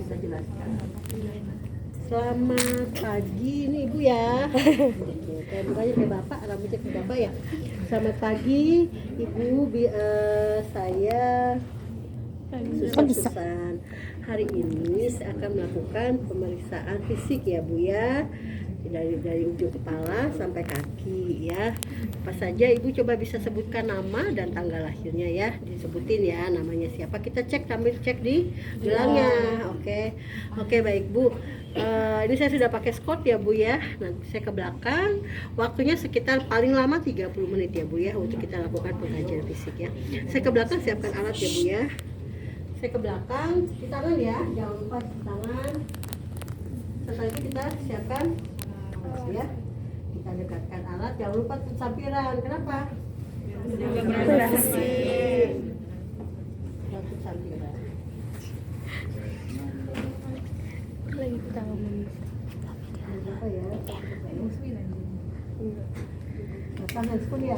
bisa jelaskan. Selamat pagi nih Ibu ya. Kayak mukanya kayak Bapak, rambutnya kayak Bapak ya. Selamat pagi Ibu, saya Susan. Hari ini saya akan melakukan pemeriksaan fisik ya Bu ya. Dari ujung kepala sampai kaki ya. Apa saja Ibu coba bisa sebutkan nama dan tanggal lahirnya ya. Disebutin ya namanya siapa. Kita cek sambil cek di gelangnya. Oke baik Bu. Ini saya sudah pakai skot ya Bu ya. Nanti saya ke belakang. Waktunya sekitar paling lama 30 menit ya Bu ya untuk kita lakukan pengajian fisik ya. Saya ke belakang siapkan alat ya Bu ya. Saya ke belakang, cuci tangan ya. Jangan lupa cuci tangan. Setelah itu kita siapkan ya, kita dekatkan alat, jangan lupa sampiran. Kenapa? Bersih. Sampiran. Lagi tahu Apa ya? Pasang handphone ya.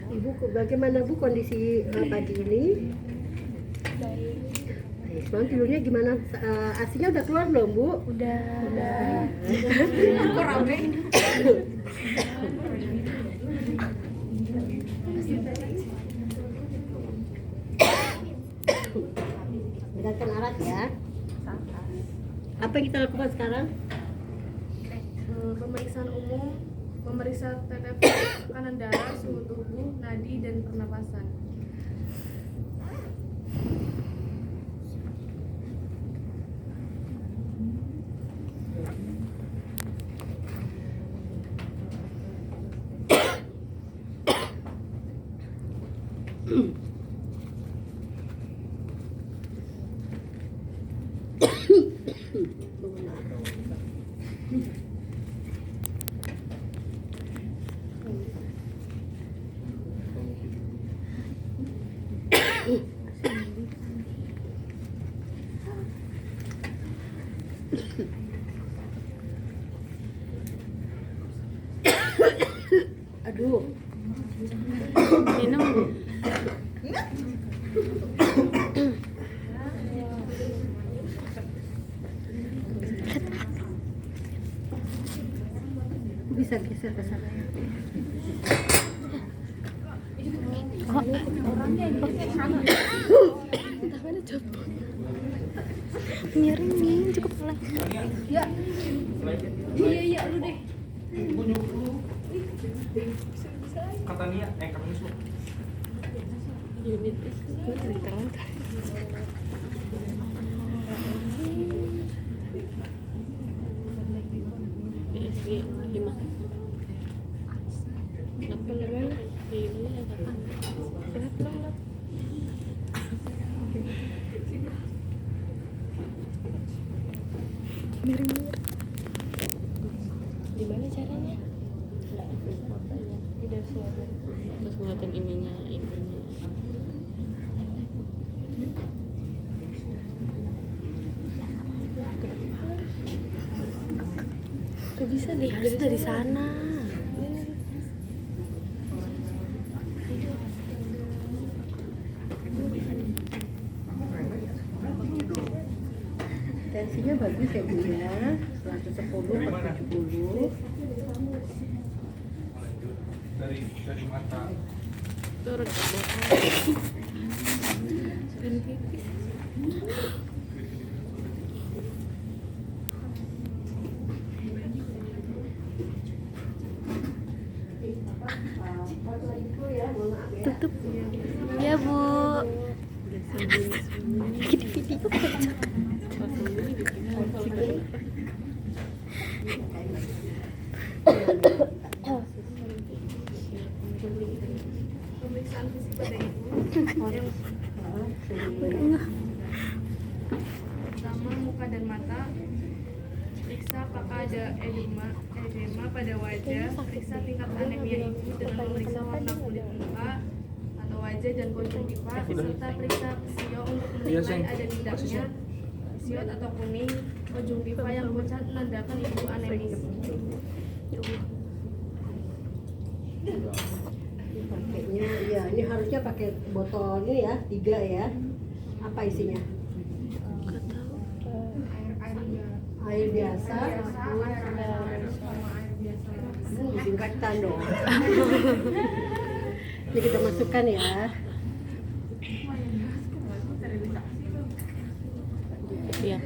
Ibu, bagaimana Bu kondisi pagi ini? Baik. Semalam tidurnya gimana? Asinya udah keluar belum Bu? Udah. Kok rame? Dekatkan alat ya. Apa yang kita lakukan sekarang? Pemeriksaan umum, memeriksa TTP, tekanan darah, suhu tubuh, nadi, dan pernapasan. Aduh. Minum. Bisa geser ke sana. Tangannya copot. Miring nih, cukup pelan. Ya. Iya, lu deh. Kata Nia, kata Niswa. Unit di tangan. BSG 5. Apa namanya? Ini ada apa? Kenapa? Miring. Gimana caranya? Tidak suara. Terus ngeliatin ininya. Gak bisa deh, harus dari sana. Tensinya bagus ya Bu ya. 110/70. Dari mata. Turun ke bawah. Dan pipis. Tutup. Ya Bu. Lagi di video kocak. Pemeriksaan fisik pada ibu. Pertama, muka dan mata. Periksa apakah ada edema pada wajah. Periksa tingkat anemia ibu dengan memeriksa warna kulit wajah dan konjungtiva serta periksa psio untuk Iya, menilai Seng. ada tidaknya psiot atau kuning konjungtiva yang pucat menandakan ibu anemis. Pakainya ya ini harusnya pakai botol ini ya 3 ya. Apa isinya? Air biasa. Disinfektan dong. Ini kita masukkan ya. Iya.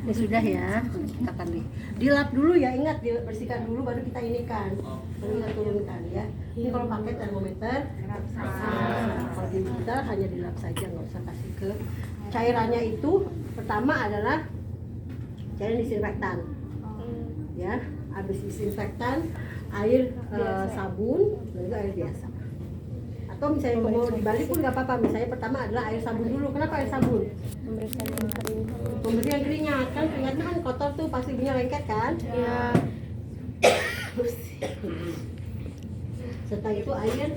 Ini sudah ya. Kita akan dilap dulu ya. Ingat dibersihkan dulu baru kita inikan. Baru kita turunkan ya. Ini kalau pakai termometer, kalau di kita hanya dilap saja, nggak usah kasih ke cairannya itu. Pertama adalah cairan disinfektan. Ya, habis disinfektan air sabun, lalu air biasa. Atau misalnya mau dibalik pun nggak apa-apa. Misalnya pertama adalah air sabun dulu. Kenapa air sabun? Pembersihan keringat kan, keringatnya kan kotor tuh pasti punya lengket kan? Iya. Setelah itu air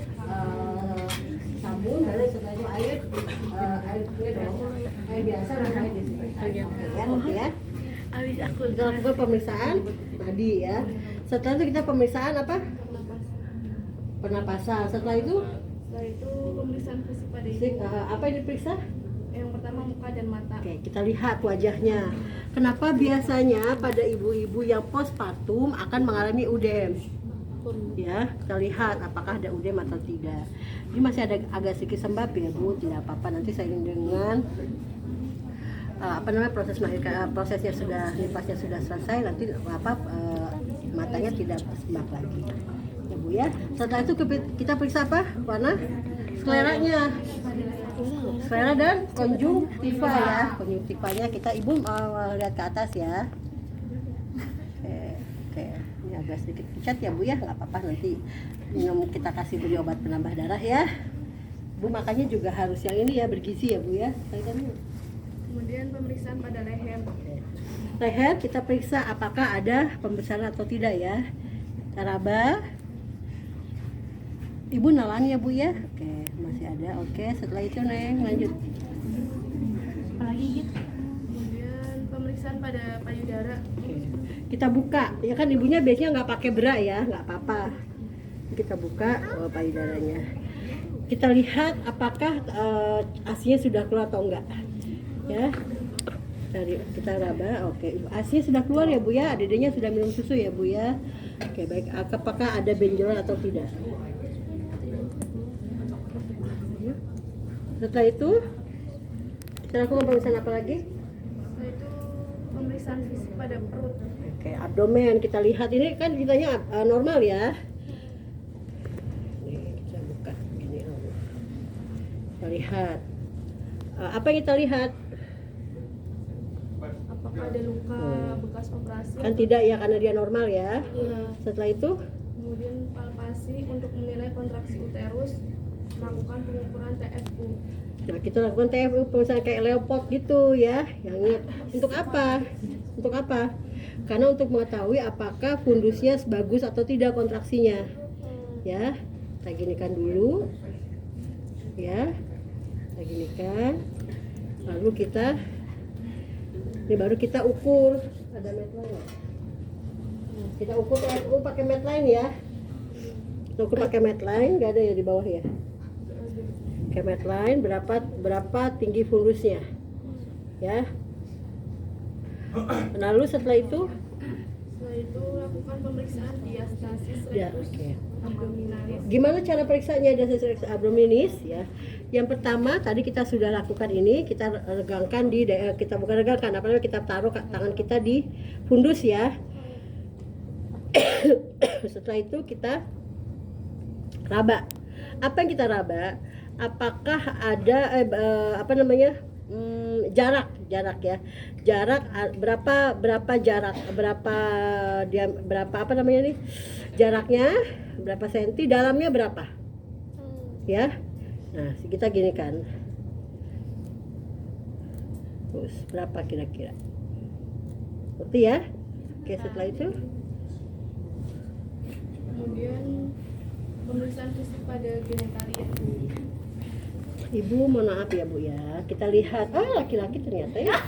sabun, lalu setelah itu air air biasa dan air disinfektan. Oke ya. Abis aku Kita lakukan pemeriksaan tadi ya. Setelah itu kita pemeriksaan apa? Pernapasan. Setelah itu Pemeriksaan fisik pada ibu. apa yang diperiksa? Yang pertama muka dan mata. Oke, kita lihat wajahnya. Kenapa biasanya pada ibu-ibu yang postpartum akan mengalami udem? Ya, kita lihat apakah ada udem atau tidak. Ini masih ada agak sedikit sembab ya Bu, tidak apa-apa. Nanti saya dengan proses melahirkan, prosesnya sudah nipasnya sudah selesai, nanti matanya tidak sembab lagi. Ya Bu ya. Setelah itu kita periksa apa? Warna skleranya. Sklera dan konjungtiva ya. Konjungtivanya kita Ibu lihat ke atas ya. Oke. Ini agak sedikit pucat ya Bu ya, nggak apa-apa, nanti kita kasih beri obat penambah darah ya. Bu makanya juga harus yang ini ya, bergizi ya Bu ya. Kemudian pemeriksaan pada leher. Leher kita periksa apakah ada pembesaran atau tidak ya. Kita raba. Ibu nalan ya Bu ya. Oke, masih ada. Oke, setelah itu Neng lanjut. apalagi gitu. Kemudian pemeriksaan pada payudara. Kita buka ya kan, ibunya biasanya nggak pakai bra ya, nggak apa-apa. Kita buka payudaranya. Kita lihat apakah asinya sudah keluar atau enggak ya. Dari kita raba. Oke, asinya sudah keluar ya Bu ya, dedenya sudah minum susu ya Bu ya. Oke, baik. Apakah ada benjolan atau tidak? Setelah itu kita lakukan pemeriksaan apa lagi? Setelah itu pemeriksaan fisik pada perut. Oke, abdomen kita lihat, ini kan kitanya normal ya. Nih, kita buka gini. Kita lihat. Apa yang kita lihat? Apakah ada luka bekas operasi? Kan tidak ya, karena dia normal ya. Iya. Setelah itu Kemudian palpasi untuk menilai kontraksi uterus, melakukan pengukuran TFU. nah kita lakukan TFU misalnya kayak Leopold gitu ya. Yang untuk apa? Untuk apa? Karena untuk mengetahui apakah fundusnya bagus atau tidak kontraksinya. Ya, kita ginikan dulu. Ya, kita ginikan. Lalu ini baru kita ukur. Ada medline. Kita ukur TFU pakai medline ya. Kita ukur pakai medline, nggak ada ya di bawah ya. Pakai medline berapa tinggi fundusnya. Ya. Lalu setelah itu lakukan pemeriksaan diastasis ya, rectus oke. abdominalis. Gimana cara periksanya diastasis abdominis ya? Yang pertama tadi kita sudah lakukan ini, kita regangkan kita bukan regangkan, apalagi kita taruh tangan kita di fundus ya. Setelah itu kita raba. Apa yang kita raba? Apakah ada jarak ya, berapa jarak, jaraknya berapa senti, dalamnya berapa ya. Nah kita gini kan, terus berapa kira-kira, seperti ya. Oke, setelah itu Kemudian pemeriksaan fisik pada genitalia. Ibu mohon maaf ya Bu ya. Kita lihat, laki-laki ternyata ya.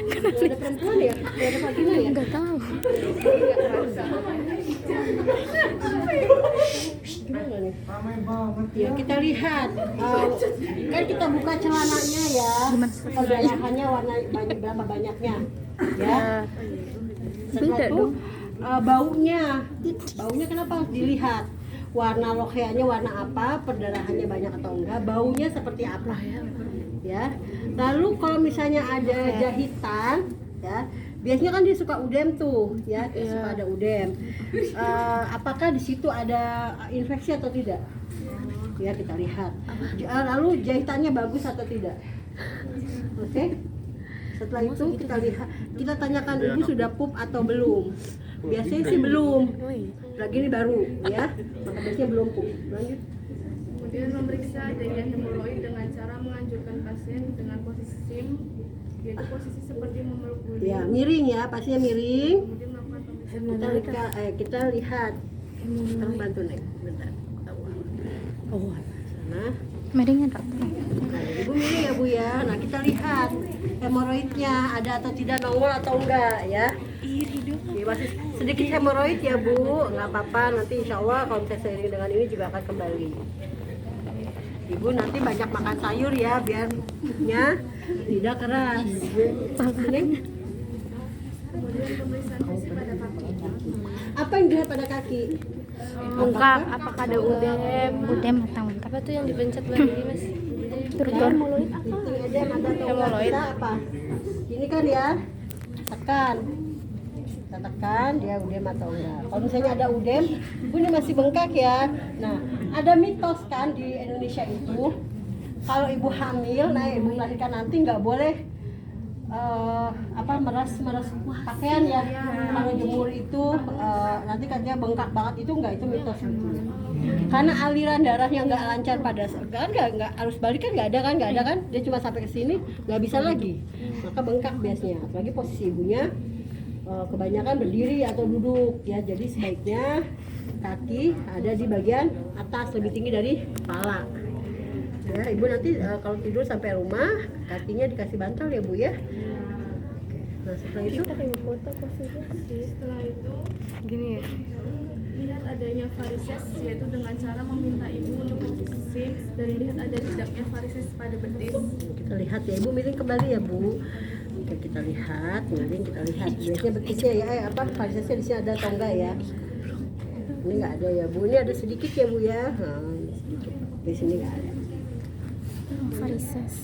Nggak ada perempuan ya? Nggak ada vagina ya? Nggak tahu. Nggak kerasa. Gimana nih? Ramai banget. Ya kita lihat, kan kita buka celananya ya, perdarahannya warna berapa banyaknya, ya. Setelah itu baunya kenapa harus dilihat? Warna loheanya warna apa, perdarahannya banyak atau enggak, baunya seperti apa, ya. Lalu kalau misalnya ada jahitan, ya. Biasanya kan dia suka udem tuh, ya, suka ada udem. Apakah di situ ada infeksi atau tidak? Ya kita lihat. Lalu jahitannya bagus atau tidak? Oke. Setelah itu kita lihat, kita tanyakan ibu sudah pup atau belum. Biasanya sih belum. Lagi ini baru, ya. Maka biasanya belum pup. Lanjut. Kemudian memeriksa adanya hemoroid dengan cara menganjurkan pasien dengan posisi SIM, yaitu posisi seperti memeluk guling. Ya, miring ya, pastinya miring. Kemudian melakukan pemeriksaan. Kita lihat. Sekarang bantu nih, bentar. Oh, sana. Miringnya tak. Nah, ibu miring ya Bu ya. Nah, kita lihat hemoroidnya ada atau tidak, nongol atau enggak ya. Ya, masih sedikit hemoroid ya Bu, nggak apa-apa. Nanti insya Allah kalau misalnya seiring dengan ini juga akan kembali. Ibu nanti banyak makan sayur ya, biarnya tidak keras. Ini Kemudian pemeriksaan fisik pada kaki. apa yang dilihat pada kaki? Bengkak, apakah ada udem? Udem atau enggak? Apa tuh yang dipencet lagi Mas? Turun. Itu ada atau enggak? Kita apa? Ini kan ya, tekan. Kita tekan dia udem atau enggak. Kalau misalnya ada udem, ibu ini masih bengkak ya. Nah, ada mitos kan di Indonesia itu, kalau ibu hamil, nah ibu melahirkan nanti nggak boleh meras pakaian ya. Kalau jemur itu nanti katanya bengkak banget, itu enggak, itu mitos sebetulnya. Karena aliran darahnya nggak lancar pada nggak harus balik kan, nggak ada kan, dia cuma sampai ke sini nggak bisa lagi, maka bengkak biasanya. Apalagi posisi ibunya kebanyakan berdiri atau duduk ya, jadi sebaiknya kaki ada di bagian atas lebih tinggi dari kepala. Ya, ibu nanti kalau tidur sampai rumah kakinya dikasih bantal ya Bu ya. Nah setelah itu Setelah itu Gini ya. lihat adanya varises, yaitu dengan cara meminta ibu untuk posisi SIM dan lihat ada tidaknya varises pada betis. kita lihat ya, ibu miring kembali ya Bu. Oke, kita lihat, miring kita lihat. Biasanya betisnya ya, varisesnya di sini ada atau enggak ya? Ini nggak ada ya Bu, ini ada sedikit ya Bu ya. Nah, ini sedikit. Di sini nggak ada. Varises.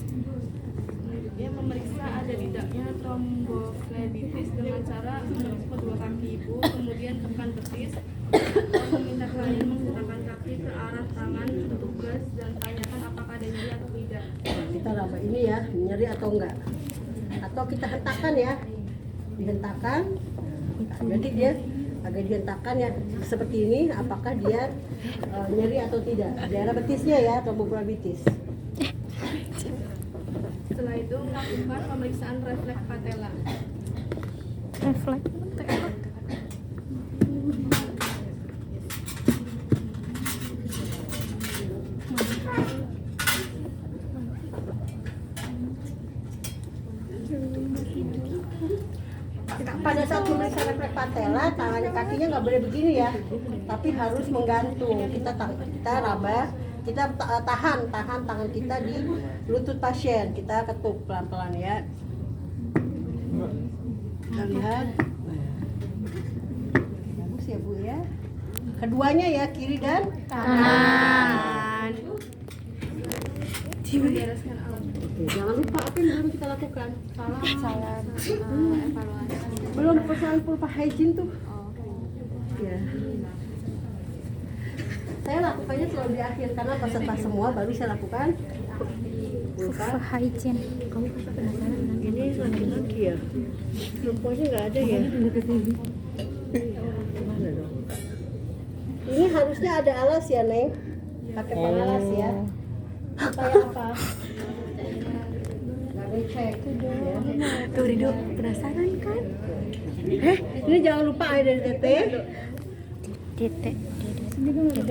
Dia memeriksa ada tidaknya tromboflebitis dengan cara menepuk kedua kaki ibu, kemudian tekan betis, atau meminta klien menggunakan kaki ke arah tangan petugas dan tanyakan apakah ada nyeri atau tidak. Nah, kita raba ini ya, nyeri atau enggak? Atau kita hentakan ya, dihentakkan. Nah, jadi dia agak dihentakkan ya, seperti ini. Apakah dia nyeri atau tidak? Daerah betisnya ya, tromboflebitis. Setelah itu melakukan pemeriksaan refleks patella. Refleks. Pada saat memeriksa refleks patella, tangannya kakinya nggak boleh begini ya, tapi harus menggantung. Kita raba, kita tahan tangan kita di lutut pasien, kita ketuk pelan-pelan ya. Kita lihat, bagus ya Bu ya. Keduanya ya, kiri dan Kanan. Membereskan alat. Oke, jangan lupa apa yang belum kita lakukan. Salam. Evaluasi. Belum persoalan pulpa hygiene tuh. Ya. Saya lakukannya selalu di akhir karena peserta semua baru saya lakukan pulpa. Hygiene. Kamu pasti penasaran kan? Ini laki-laki ya? Perempuannya nggak ada ya? Mana dong? Ini harusnya ada alas ya Neng? Pakai pengalas ya? Supaya apa? Nggak becek ya. Tuh Rido, penasaran kan? Ini jangan lupa air dari teteh. titik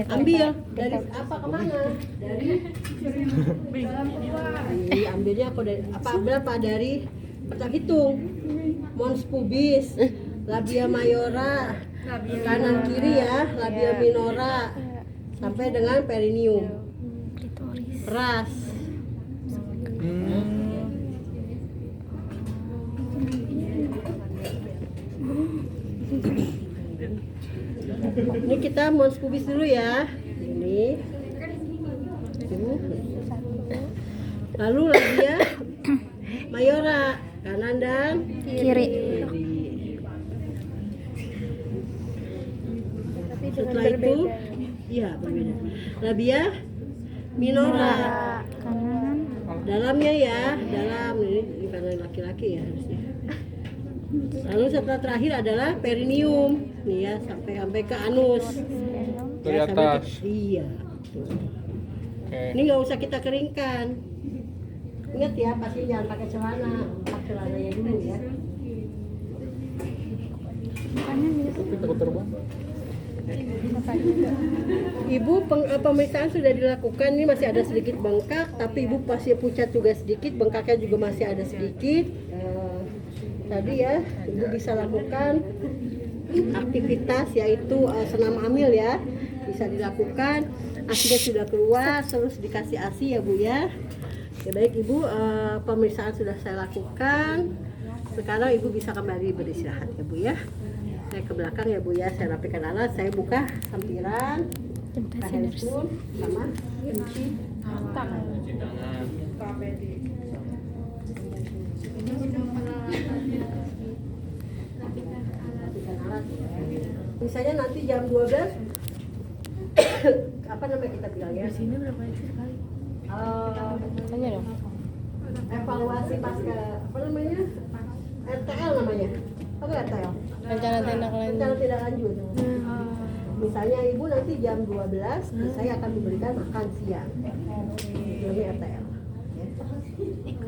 Ambil dari apa kemana? Dari ambilnya aku dari apa berapa dari peta hitung. Mons pubis, labia mayora, kanan kiri ya, labia minora sampai dengan perineum. Ras. Ini kita mons pubis dulu ya. Ini. Lalu labia mayora kanan dan kiri. Setelah itu, iya berbeda. Labia minora. Kanan. Dalamnya ya, dalam ini karena laki-laki ya harusnya. Lalu setelah terakhir adalah perineum, nih ya sampai ke anus. Dari Ya, sampai atas. iya. Tuh. Oke. Ini nggak usah kita keringkan. Ingat ya, pasti jangan pakai celana, pakai celananya dulu ya. Tapi takut terbang. Ibu pemeriksaan sudah dilakukan, ini masih ada sedikit bengkak, tapi ibu pasti pucat juga sedikit, bengkaknya juga masih ada sedikit. Tadi ya, ibu bisa lakukan aktivitas yaitu senam hamil ya, bisa dilakukan. Asinya sudah keluar, terus dikasih ASI ya bu ya. Ya baik ibu, pemeriksaan sudah saya lakukan. Sekarang ibu bisa kembali beristirahat ya bu ya. Saya ke belakang ya bu ya, saya rapikan alat, saya buka sampiran, buka handphone sama kunci misalnya nanti jam 12 apa namanya kita bilang ya? Sini berapa sekali? Tanya dong. Evaluasi pasca apa namanya? RTL namanya. Apa RTL? Rencana tindak lanjut. Rencana tidak lanjut. Misalnya ibu nanti jam 12 saya akan memberikan makan siang. Ini RTL. Ya.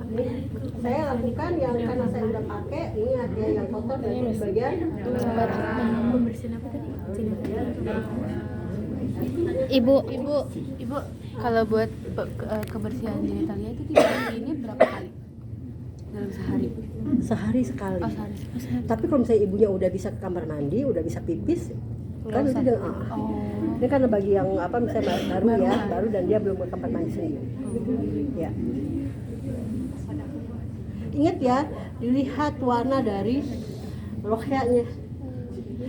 Ini saya lakukan yang karena saya udah pakai, ini ada yang kotor dan di bagian Pembersihan apa tadi? Ibu, kalau buat kebersihan genitalia itu ini berapa kali dalam sehari? sehari sekali. Oh, sehari. Tapi kalau misalnya ibunya udah bisa ke kamar mandi, udah bisa pipis, kan Nggak itu usah. ini karena bagi yang apa misalnya baru dan dia belum ke kamar mandi sendiri. Ya. Ingat ya, dilihat warna dari lohyanya.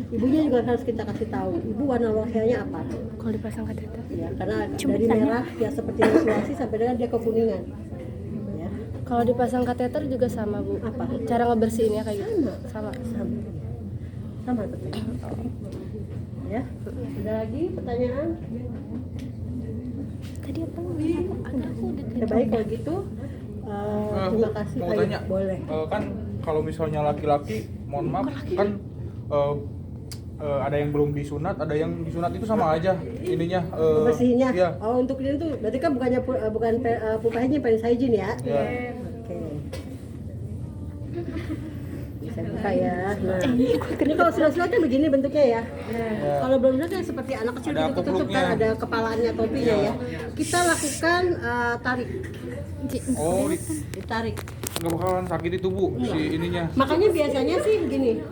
Ibunya juga harus kita kasih tahu, ibu warna lohyanya apa? Kalau dipasang kateter. Ya, karena dari merah ya seperti menstruasi sampai dengan dia kekuningan. Ya. Kalau dipasang kateter juga sama bu. Apa? Cara ngebersihinnya kayak gitu. Sama. Sama betul. Ya. Ada lagi pertanyaan? Tadi apa? Aku udah Ya, baik kalau gitu. Terima kasih. Mau Ayo, tanya, boleh. kan kalau misalnya laki-laki, mohon maaf, kan ada yang belum disunat, ada yang disunat itu sama aja ininya. Bersihinnya. Iya. Oh, untuk ini tuh berarti kan bukan pupahnya penis hygiene ya? Iya. Oke. Bisa buka ya. Nah, ini kalau sudah sunatnya begini bentuknya ya. Ya. Kalau belum sunat kan seperti anak kecil Ada gitu tutup kupluknya. kan ada kepalanya, topinya ya. Kita lakukan tarik, Oh, ditarik. nggak bakalan sakit itu bu, si ininya. Makanya biasanya sih gini,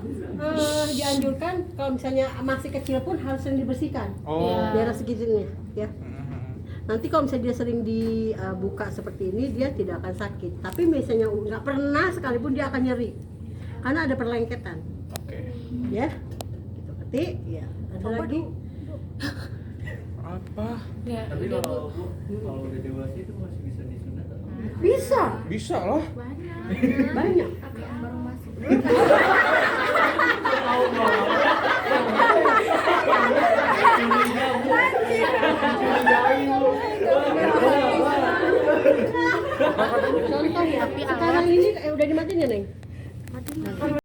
dianjurkan kalau misalnya masih kecil pun harus sering dibersihkan. Oh. Daerah segitunya ya. Nanti kalau misalnya dia sering dibuka seperti ini, dia tidak akan sakit. Tapi misalnya nggak pernah sekalipun dia akan nyeri, karena ada perlengketan. Oke. Ya, gitu. Berarti ya ada lagi. Apa? Ya, Tapi kalau udah dewasa itu masih bisa disunat atau? Bisa, Bisa lah. banyak. Contoh ya, sekarang ini udah dimatiin ya Neng?